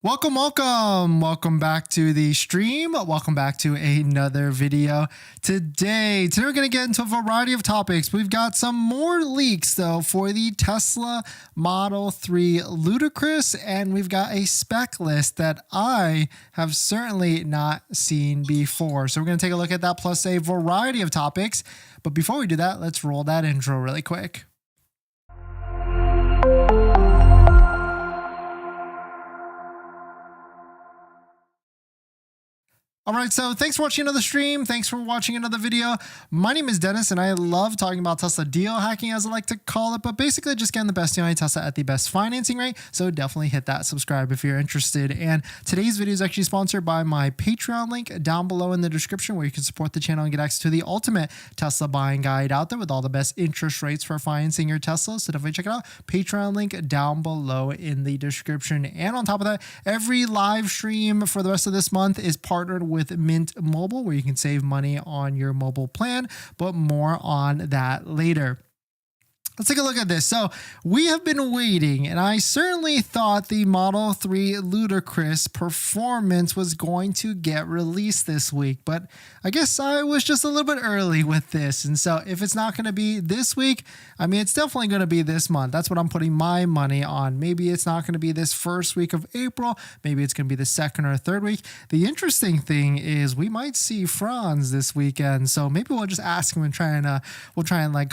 Welcome back to the stream. Welcome back to another video. Today we're going to get into a variety of topics. We've got some more leaks though for the Tesla Model 3 Ludicrous, and we've got a spec list that I have certainly not seen before. So we're going to take a look at that plus a variety of topics. But before we do that, let's roll that intro really quick. All right, so thanks for watching another stream. Thanks for watching another video. My name is Dennis, and I love talking about Tesla deal hacking, as I like to call it, but basically just getting the best deal on Tesla at the best financing rate. So definitely hit that subscribe if you're interested. And today's video is actually sponsored by my Patreon link down below in the description, where you can support the channel and get access to the ultimate Tesla buying guide out there with all the best interest rates for financing your Tesla. So definitely check it out. Patreon link down below in the description. And on top of that, every live stream for the rest of this month is partnered with Mint Mobile, where you can save money on your mobile plan, but more on that later. Let's take a look at this. So we have been waiting, and I certainly thought the Model 3 Ludicrous performance was going to get released this week, but I guess I was just a little bit early with this. And so if it's not going to be this week, I mean, it's definitely going to be this month. That's what I'm putting my money on. Maybe it's not going to be this first week of April. Maybe it's going to be the second or third week. The interesting thing is we might see Franz this weekend. So maybe we'll just ask him and we'll try and like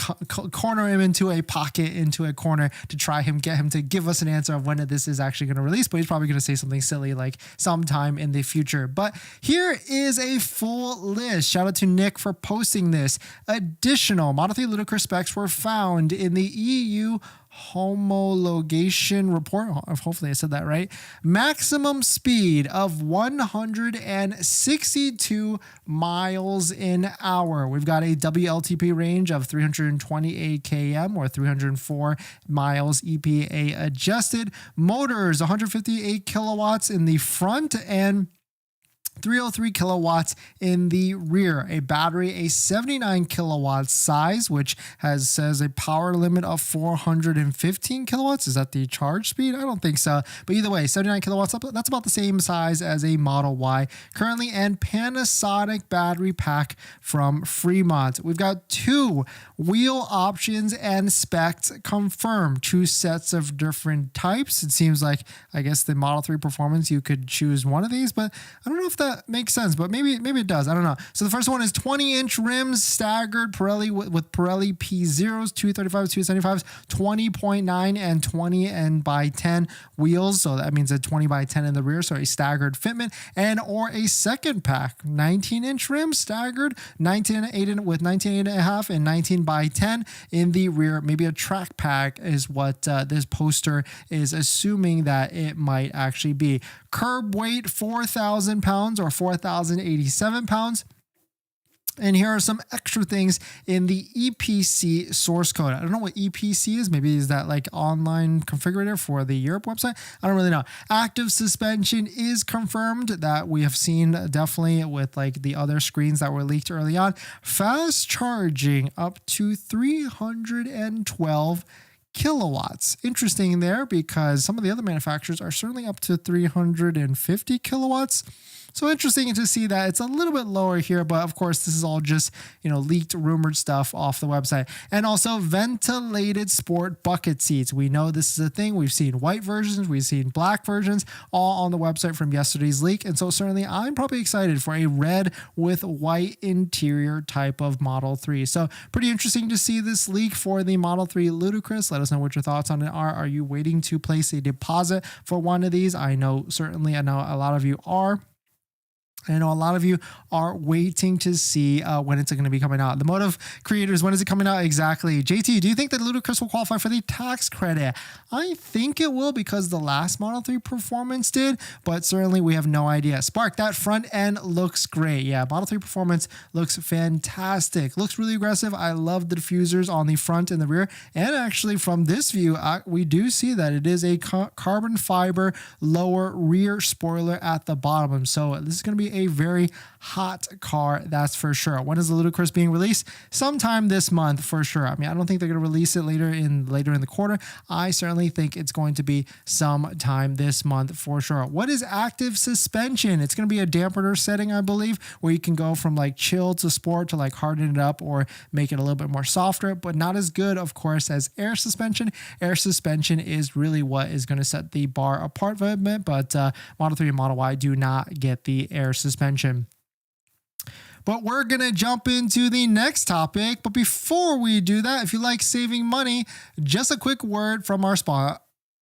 corner him into a pocket, into a corner, to get him to give us an answer of when this is actually going to release. But he's probably going to say something silly like sometime in the future. But here is a full list. Shout out to Nick for posting this. Additional Model 3 Ludicrous specs were found in the EU homologation report. Hopefully I said that right. Maximum speed of 162 miles an hour. We've got a WLTP range of 328 km or 304 miles EPA adjusted. Motors 158 kilowatts in the front and 303 kilowatts in the rear. A battery, a 79 kilowatt size, which says a power limit of 415 kilowatts. Is that the charge speed? I don't think so. But either way, 79 kilowatts, that's about the same size as a Model Y currently. And Panasonic battery pack from Fremont. We've got two wheel options and specs confirmed. Two sets of different types. It seems like, I guess the Model 3 Performance, you could choose one of these, but I don't know if that makes sense, but maybe it does. I don't know. So the first one is 20-inch rims, staggered Pirelli with Pirelli P0s, 235s, 275s, 20.9 and 20 and by 10 wheels. So that means a 20 by 10 in the rear, so a staggered fitment, or a second pack, 19-inch rims, staggered, 19.8 with 19.5 and 19 by 10 in the rear. Maybe a track pack is what this poster is assuming that it might actually be. Curb weight 4,000 pounds or 4,087 pounds. And here are some extra things in the EPC source code. I don't know what EPC is. Maybe is that like online configurator for the Europe website? I don't really know. Active suspension is confirmed, that we have seen definitely with like the other screens that were leaked early on. Fast charging up to 312 kilowatts. Interesting there, because some of the other manufacturers are certainly up to 350 kilowatts. So interesting to see that it's a little bit lower here, but of course this is all just, leaked, rumored stuff off the website. And also ventilated sport bucket seats. We know this is a thing. We've seen white versions, we've seen black versions, all on the website from yesterday's leak. And so certainly I'm probably excited for a red with white interior type of Model 3. So pretty interesting to see this leak for the Model 3 Ludicrous. Let us know what your thoughts on it are. Are you waiting to place a deposit for one of these? I know a lot of you are. I know a lot of you are waiting to see when it's going to be coming out. The Motive creators, when is it coming out exactly? JT, do you think that Ludicrous will qualify for the tax credit? I think it will, because the last Model 3 Performance did, but certainly we have no idea. Spark, that front end looks great. Yeah, Model 3 Performance looks fantastic. Looks really aggressive. I love the diffusers on the front and the rear. And actually from this view, we do see that it is a carbon fiber lower rear spoiler at the bottom. So this is going to be be a very hot car, that's for sure. When is the Ludicrous being released? Sometime this month for sure. I mean, I don't think they're going to release it later in the quarter. I certainly think it's going to be sometime this month for sure. What is active suspension? It's going to be a dampener setting, I believe, where you can go from like chill to sport to like harden it up or make it a little bit more softer, but not as good, of course, as air suspension. Air suspension is really what is going to set the bar apart from it, but Model 3 and Model Y do not get the air suspension. But we're going to jump into the next topic. But before we do that, if you like saving money, just a quick word from our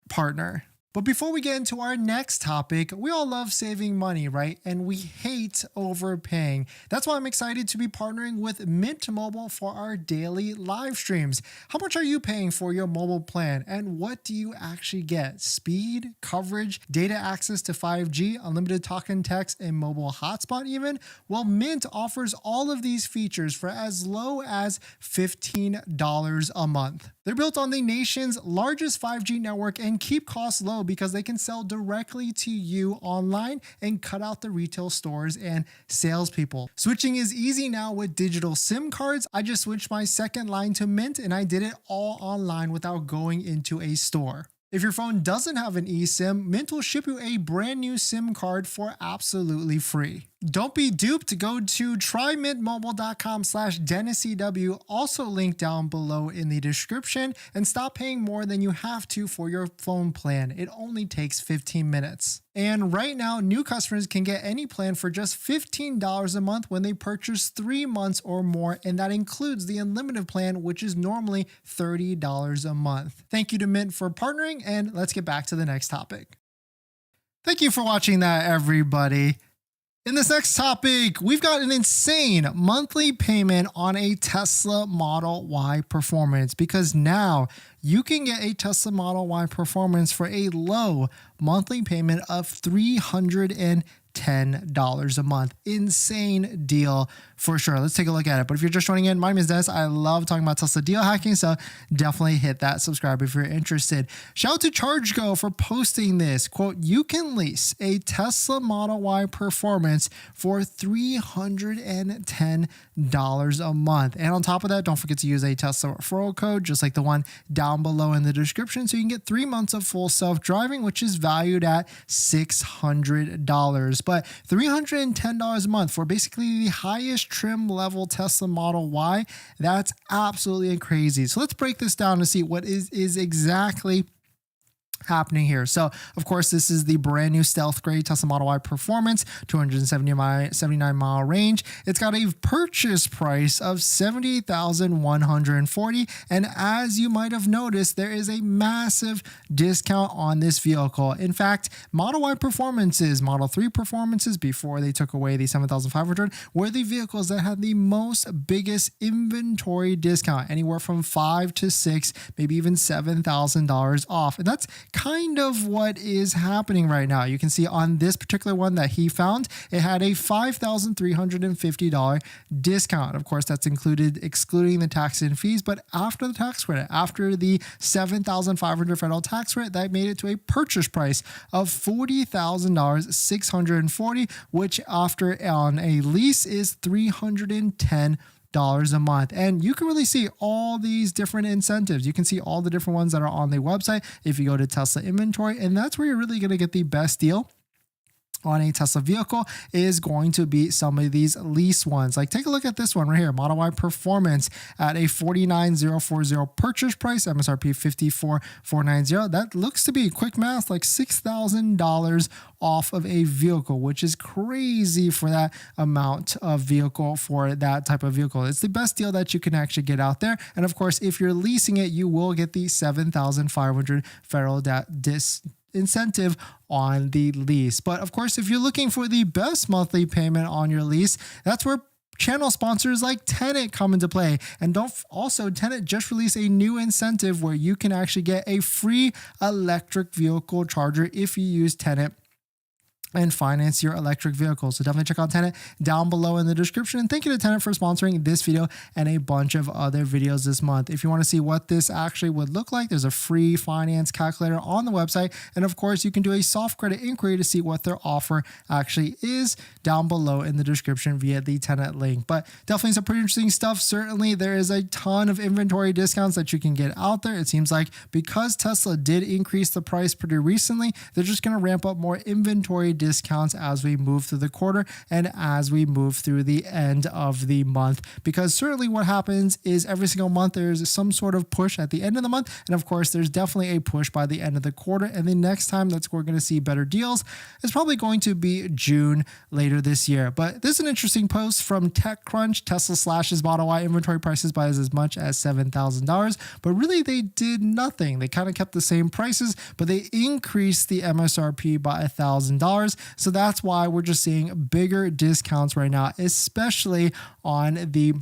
partner. But before we get into our next topic, we all love saving money, right? And we hate overpaying. That's why I'm excited to be partnering with Mint Mobile for our daily live streams. How much are you paying for your mobile plan? And what do you actually get? Speed, coverage, data access to 5G, unlimited talk and text, and mobile hotspot even? Well, Mint offers all of these features for as low as $15 a month. They're built on the nation's largest 5G network and keep costs low because they can sell directly to you online and cut out the retail stores and salespeople. Switching is easy now with digital SIM cards. I just switched my second line to Mint and I did it all online without going into a store. If your phone doesn't have an eSIM, Mint will ship you a brand new SIM card for absolutely free. Don't be duped. Go to trymintmobile.com/DennisCW, also linked down below in the description, and stop paying more than you have to for your phone plan. It only takes 15 minutes. And right now, new customers can get any plan for just $15 a month when they purchase 3 months or more, and that includes the unlimited plan, which is normally $30 a month. Thank you to Mint for partnering, and let's get back to the next topic. Thank you for watching that, everybody. In this next topic, we've got an insane monthly payment on a Tesla Model Y Performance, because now you can get a Tesla Model Y Performance for a low monthly payment of $310 a month. Insane deal for sure. Let's take a look at it. But if you're just joining in, my name is Dennis. I love talking about Tesla deal hacking, so definitely hit that subscribe if you're interested. Shout out to ChargeGo for posting this. Quote, you can lease a Tesla Model Y Performance for $310 a month. And on top of that, don't forget to use a Tesla referral code, just like the one down below in the description, so you can get 3 months of full self-driving, which is valued at $600. But $310 a month for basically the highest trim level Tesla Model Y, that's absolutely crazy. So let's break this down to see what is exactly happening here. So of course, this is the brand new stealth gray Tesla Model Y Performance, 279 mile range. It's got a purchase price of $78,140, and as you might have noticed, there is a massive discount on this vehicle. In fact, Model Y Performances, Model 3 Performances, before they took away the $7,500, were the vehicles that had the biggest inventory discount, anywhere from $5,000 to $6,000, maybe even $7,000 off. And that's kind of what is happening right now. You can see on this particular one that he found, it had a $5,350 discount. Of course, that's excluding the tax and fees, but after the tax credit, after the $7,500 federal tax rate, that made it to a purchase price of $40,640, which after on a lease is $310 a month. And you can really see all these different incentives. You can see all the different ones that are on the website if you go to Tesla inventory, and that's where you're really going to get the best deal on a Tesla vehicle is going to be some of these lease ones. Like take a look at this one right here, Model Y Performance at a $49,040 purchase price, MSRP $54,490. That looks to be, quick math, like $6,000 off of a vehicle, which is crazy for that amount of vehicle, for that type of vehicle. It's the best deal that you can actually get out there. And of course, if you're leasing it, you will get the $7,500 federal incentive on the lease. But of course, if you're looking for the best monthly payment on your lease, that's where channel sponsors like Tenet come into play. And Tenet just released a new incentive where you can actually get a free electric vehicle charger if you use Tenet and finance your electric vehicle. So definitely check out Tenet down below in the description. And thank you to Tenet for sponsoring this video and a bunch of other videos this month. If you want to see what this actually would look like, there's a free finance calculator on the website. And of course, you can do a soft credit inquiry to see what their offer actually is down below in the description via the Tenet link. But definitely some pretty interesting stuff. Certainly, there is a ton of inventory discounts that you can get out there. It seems like because Tesla did increase the price pretty recently, they're just going to ramp up more inventory discounts as we move through the quarter and as we move through the end of the month, because certainly what happens is every single month there's some sort of push at the end of the month, and of course there's definitely a push by the end of the quarter, and the next time that we're going to see better deals is probably going to be June later this year. But this is an interesting post from TechCrunch. Tesla slashes Model Y inventory prices by as much as $7,000, but really they did nothing. They kind of kept the same prices, but they increased the MSRP by $1,000. So that's why we're just seeing bigger discounts right now, especially on the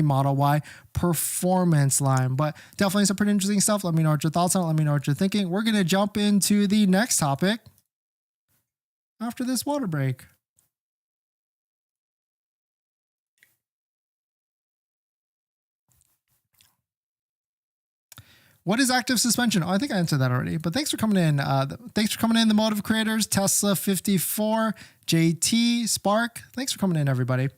Model Y performance line. But definitely some pretty interesting stuff. Let me know what your thoughts are. Let me know what you're thinking. We're going to jump into the next topic after this water break. What is active suspension? Oh, I think I answered that already, but thanks for coming in. The Motive Creators, Tesla 54, JT, Spark. Thanks for coming in, everybody.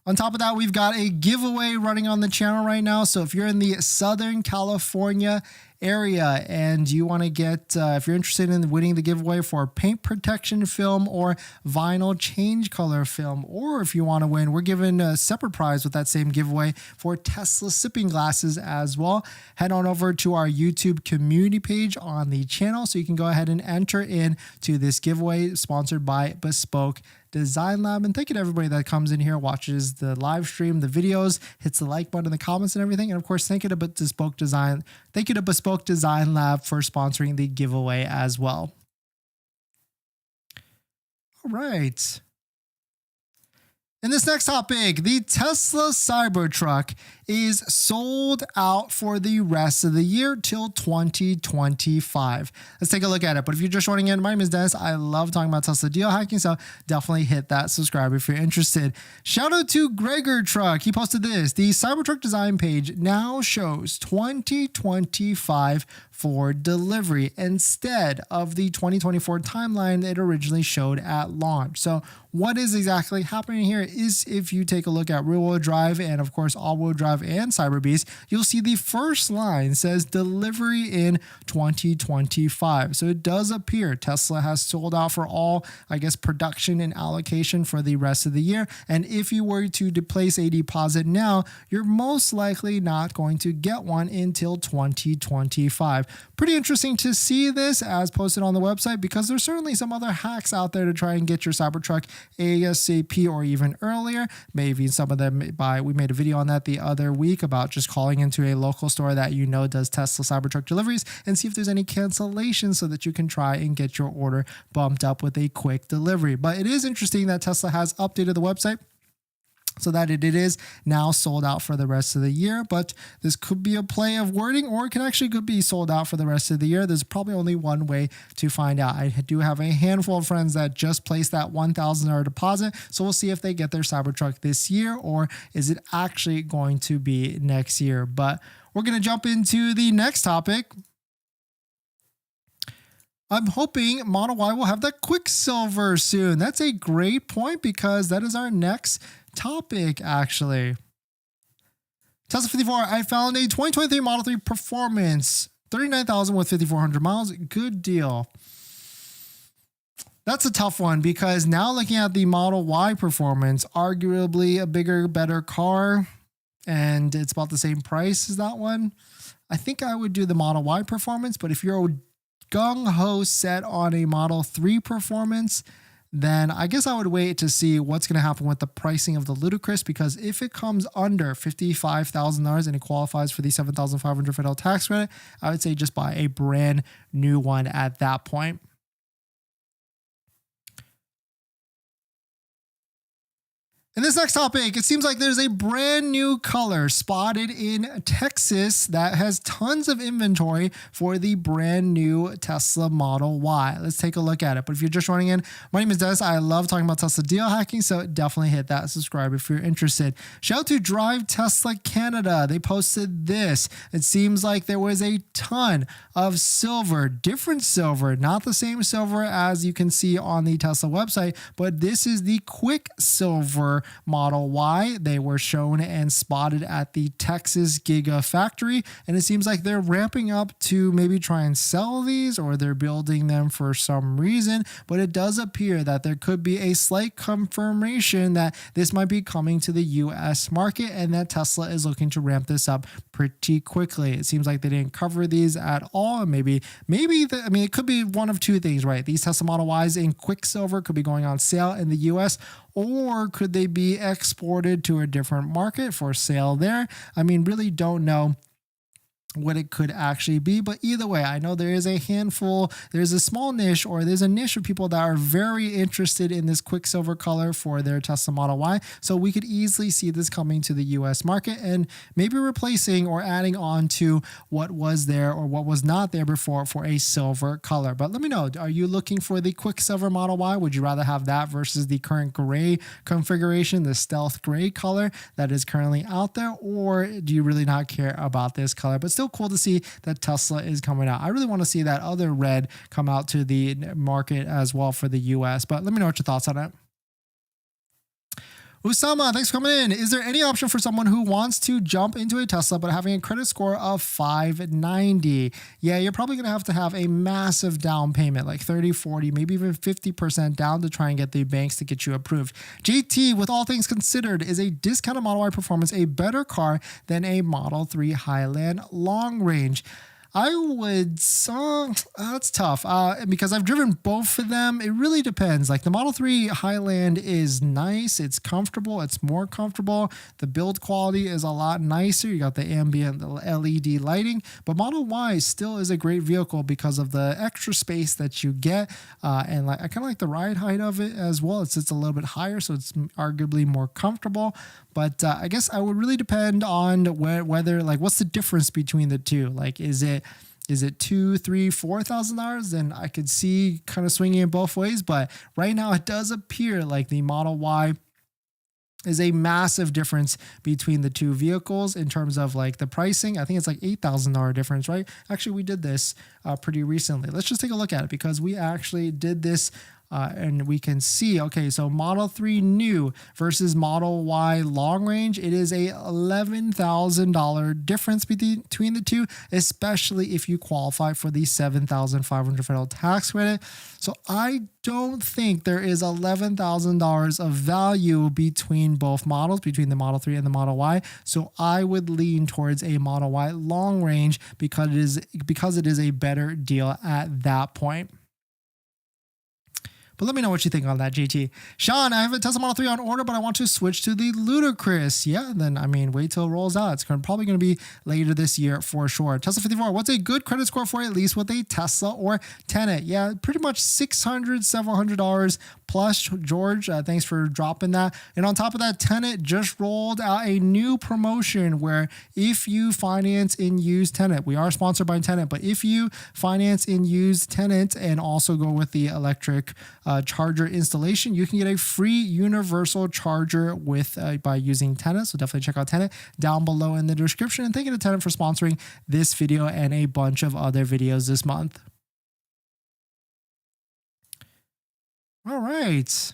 On top of that, we've got a giveaway running on the channel right now. So if you're in the Southern California area and you want to get, if you're interested in winning the giveaway for paint protection film or vinyl change color film, or if you want to win, we're giving a separate prize with that same giveaway for Tesla sipping glasses as well. Head on over to our YouTube community page on the channel so you can go ahead and enter into this giveaway sponsored by Bespoke Design Lab. And thank you to everybody that comes in here, watches the live stream, the videos, hits the like button in the comments and everything. And of course, thank you to Bespoke Design Lab for sponsoring the giveaway as well. All right. In this next topic, the Tesla Cybertruck is sold out for the rest of the year till 2025. Let's take a look at it. But if you're just joining in, my name is Dennis. I love talking about Tesla deal hacking, so definitely hit that subscribe if you're interested. Shout out to Gregor Truck. He posted this. The Cybertruck design page now shows 2025 for delivery instead of the 2024 timeline it originally showed at launch. So what is exactly happening here is if you take a look at rear-wheel drive and of course all-wheel drive and Cyberbeast, you'll see the first line says delivery in 2025. So it does appear Tesla has sold out for all, I guess, production and allocation for the rest of the year. And if you were to place a deposit now, you're most likely not going to get one until 2025. Pretty interesting to see this as posted on the website, because there's certainly some other hacks out there to try and get your Cybertruck ASAP or even earlier. Maybe some of them we made a video on that the other week about just calling into a local store that you know does Tesla Cybertruck deliveries and see if there's any cancellations so that you can try and get your order bumped up with a quick delivery. But it is interesting that Tesla has updated the website so that it is now sold out for the rest of the year. But this could be a play of wording, or it could be sold out for the rest of the year. There's probably only one way to find out. I do have a handful of friends that just placed that $1,000 deposit. So we'll see if they get their Cybertruck this year, or is it actually going to be next year. But we're going to jump into the next topic. I'm hoping Model Y will have that Quicksilver soon. That's a great point, because that is our next topic, actually. Tesla 54, I found a 2023 Model 3 Performance, 39,000 with 5,400 miles. Good deal. That's a tough one, because now looking at the Model Y Performance, arguably a bigger, better car, and it's about the same price as that one. I think I would do the Model Y Performance, but if you're gung-ho set on a Model 3 Performance, then I guess I would wait to see what's going to happen with the pricing of the Ludicrous, because if it comes under $55,000 and it qualifies for the $7,500 federal tax credit, I would say just buy a brand new one at that point. In this next topic, it seems like there's a brand new color spotted in Texas that has tons of inventory for the brand new Tesla Model Y. Let's take a look at it. But if you're just joining in, my name is Dennis. I love talking about Tesla deal hacking, so definitely hit that subscribe if you're interested. Shout out to Drive Tesla Canada. They posted this. It seems like there was a ton of silver, different silver, not the same silver as you can see on the Tesla website, but this is the Quicksilver Model Y. They were shown and spotted at the Texas Gigafactory, and it seems like they're ramping up to maybe try and sell these, or they're building them for some reason, but it does appear that there could be a slight confirmation that this might be coming to the US market and that Tesla is looking to ramp this up pretty quickly. It seems like they didn't cover these at all, and maybe it could be one of two things, right? These Tesla Model Ys in Quicksilver could be going on sale in the US, or could they be exported to a different market for sale there? I mean, really don't know what it could actually be, but either way, I know there is a handful, there's a small niche, or there's a niche of people that are very interested in this Quicksilver color for their Tesla Model Y, so we could easily see this coming to the US market and maybe replacing or adding on to what was there or what was not there before for a silver color. But let me know, are you looking for the Quicksilver Model Y? Would you rather have that versus the current gray configuration, the stealth gray color that is currently out there, or do you really not care about this color? But still cool to see that Tesla is coming out. I really want to see that other red come out to the market as well for the US, but let me know what your thoughts on it. Usama, thanks for coming in. Is there any option for someone who wants to jump into a Tesla but having a credit score of 590? Yeah, you're probably going to have a massive down payment, like 30, 40, maybe even 50% down to try and get the banks to get you approved. JT, with all things considered, is a discounted Model Y Performance a better car than a Model 3 Highland long range? I would, that's tough because I've driven both of them. It really depends. Like the Model 3 Highland is nice. It's comfortable. It's more comfortable. The build quality is a lot nicer. You got the ambient LED lighting, but Model Y still is a great vehicle because of the extra space that you get. And like, I kind of like the ride height of it as well. It's a little bit higher, so it's arguably more comfortable. But I guess I would really depend on whether like, what's the difference between the two? Like, is it $2,000, $3,000, $4,000? Then I could see kind of swinging it both ways. But right now it does appear like the Model Y is a massive difference between the two vehicles in terms of like the pricing. I think it's like $8,000 difference, right? Actually, we did this pretty recently. Let's just take a look at it because we actually did this and we can see, okay, so Model 3 new versus Model Y long range, it is a $11,000 difference between the two, especially if you qualify for the $7,500 federal tax credit. So I don't think there is $11,000 of value between both models, between the Model 3 and the Model Y. So I would lean towards a Model Y long range because it is a better deal at that point. But let me know what you think on that, JT. Sean, I have a Tesla Model 3 on order, but I want to switch to the Ludicrous. Yeah, then, I mean, wait till it rolls out. It's probably going to be later this year for sure. Tesla 54, what's a good credit score for at least with a Tesla or Tenet? Yeah, pretty much $600, $700 plus. George, thanks for dropping that. And on top of that, Tenet just rolled out a new promotion where if you finance in used Tenet, we are sponsored by Tenet, but if you finance in used Tenet and also go with the electric charger installation, you can get a free universal charger with by using Tenet. So definitely check out Tenet down below in the description. And thank you to Tenet for sponsoring this video and a bunch of other videos this month. All right.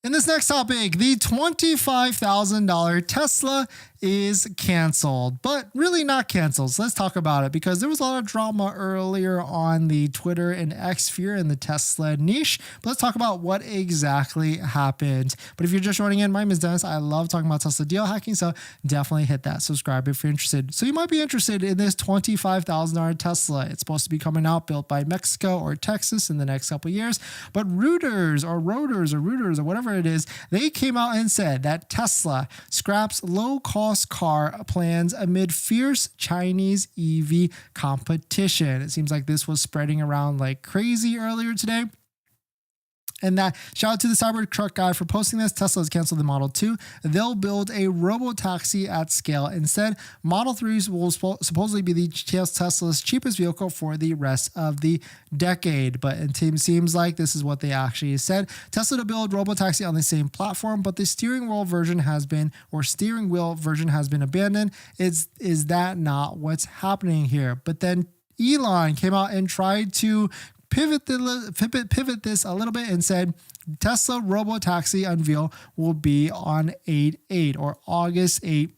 In this next topic, the $25,000 Tesla is canceled, but really not canceled. So let's talk about it because there was a lot of drama earlier on the Twitter and X sphere in the Tesla niche. But let's talk about what exactly happened. But if you're just joining in, my name is Dennis. I love talking about Tesla deal hacking, so definitely hit that subscribe if you're interested. So you might be interested in this $25,000 Tesla. It's supposed to be coming out built by Mexico or Texas in the next couple of years. But Reuters or whatever it is, they came out and said that Tesla scraps low-cost car plans amid fierce Chinese EV competition. It seems like this was spreading around like crazy earlier today. And that shout out to the Cybertruck guy for posting this. Tesla has canceled the Model 2. They'll build a Robo Taxi at scale. Instead, Model 3s will supposedly be the Tesla's cheapest vehicle for the rest of the decade. But it seems like this is what they actually said. Tesla to build Robo Taxi on the same platform, but the steering wheel version has been abandoned. Is that not what's happening here? But then Elon came out and tried to pivot this a little bit and said Tesla Robo Taxi unveil will be on 8/8 or August 8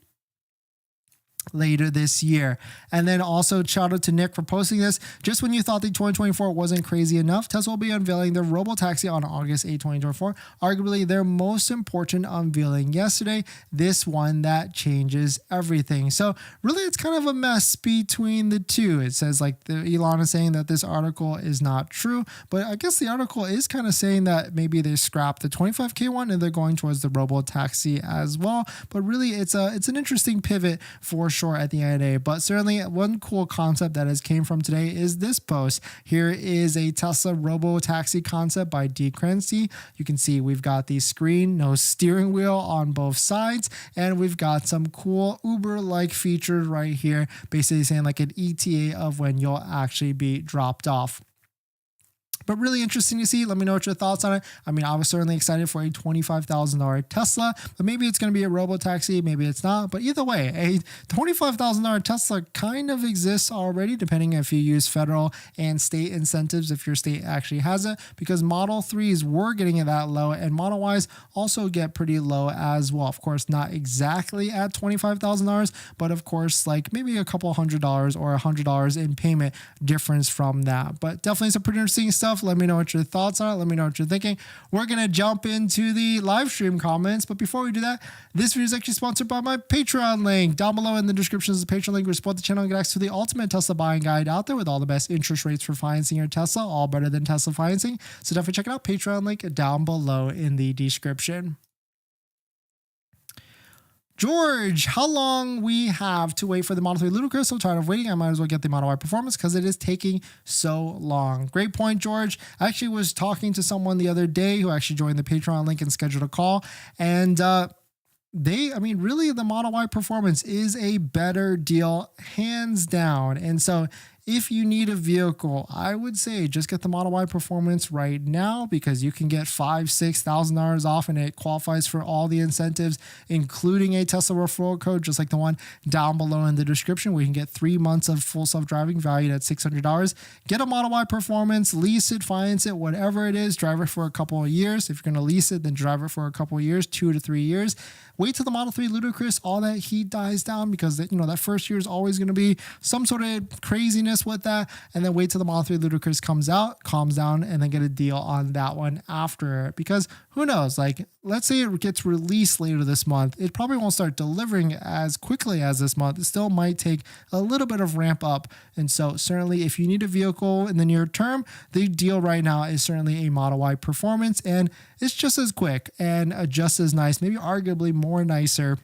later this year. And then also shout out to Nick for posting this. Just when you thought the 2024 wasn't crazy enough, Tesla will be unveiling the Robo Taxi on August 8, 2024. Arguably their most important unveiling yesterday. This one that changes everything. So really it's kind of a mess between the two. It says like Elon is saying that this article is not true, but I guess the article is kind of saying that maybe they scrapped the 25K one and they're going towards the Robo Taxi as well. But really it's an interesting pivot for sure at the end of the day. But certainly one cool concept that has came from today is this post. Here is a Tesla Robo Taxi concept by D. Crency. You can see we've got the screen, no steering wheel on both sides, and we've got some cool Uber-like features right here, basically saying like an ETA of when you'll actually be dropped off. But really interesting to see. Let me know what your thoughts on it. I mean, I was certainly excited for a $25,000 Tesla, but maybe it's going to be a Robo Taxi, maybe it's not. But either way, a $25,000 Tesla kind of exists already, depending if you use federal and state incentives, if your state actually has it, because Model 3s were getting it that low, and Model Ys also get pretty low as well. Of course, not exactly at $25,000, but of course, like maybe a couple $100 or $100 in payment difference from that. But definitely some pretty interesting stuff. Let me know what your thoughts are. Let me know what you're thinking. We're going to jump into the live stream comments. But before we do that, this video is actually sponsored by my Patreon link. Down below in the description is the Patreon link where you support the channel and get access to the ultimate Tesla buying guide out there with all the best interest rates for financing your Tesla, all better than Tesla financing. So definitely check it out. Patreon link down below in the description. George, how long we have to wait for the Model 3 Ludicrous? So tired of waiting. I might as well get the Model Y Performance because it is taking so long. Great point, George. I actually was talking to someone the other day who actually joined the Patreon link and scheduled a call. And really the Model Y Performance is a better deal, hands down. And so if you need a vehicle, I would say just get the Model Y Performance right now because you can get $5,000-$6,000 off and it qualifies for all the incentives, including a Tesla referral code, just like the one down below in the description where you can get 3 months of full self-driving valued at $600. Get a Model Y Performance, lease it, finance it, whatever it is, drive it for a couple of years. If you're going to lease it, then drive it for a couple of years, 2 to 3 years. Wait till the Model 3 Ludicrous, all that heat dies down because that first year is always going to be some sort of craziness with that, and then wait till the Model 3 Ludicrous comes out, calms down, and then get a deal on that one after. Because who knows, like let's say it gets released later this month, it probably won't start delivering as quickly as this month. It still might take a little bit of ramp up. And so certainly if you need a vehicle in the near term, the deal right now is certainly a Model Y Performance, and it's just as quick and just as nice, maybe arguably more nicer.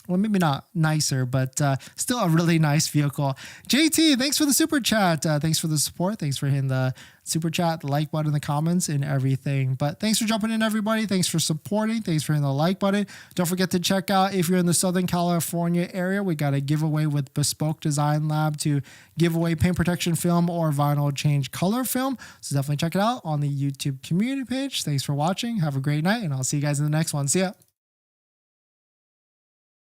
Well, maybe not nicer, but still a really nice vehicle. JT, thanks for the super chat. Thanks for the support. Thanks for hitting the super chat, the like button, the comments, and everything. But thanks for jumping in, everybody. Thanks for supporting. Thanks for hitting the like button. Don't forget to check out, if you're in the Southern California area, we got a giveaway with Bespoke Design Lab to give away paint protection film or vinyl change color film. So definitely check it out on the YouTube community page. Thanks for watching. Have a great night, and I'll see you guys in the next one. See ya.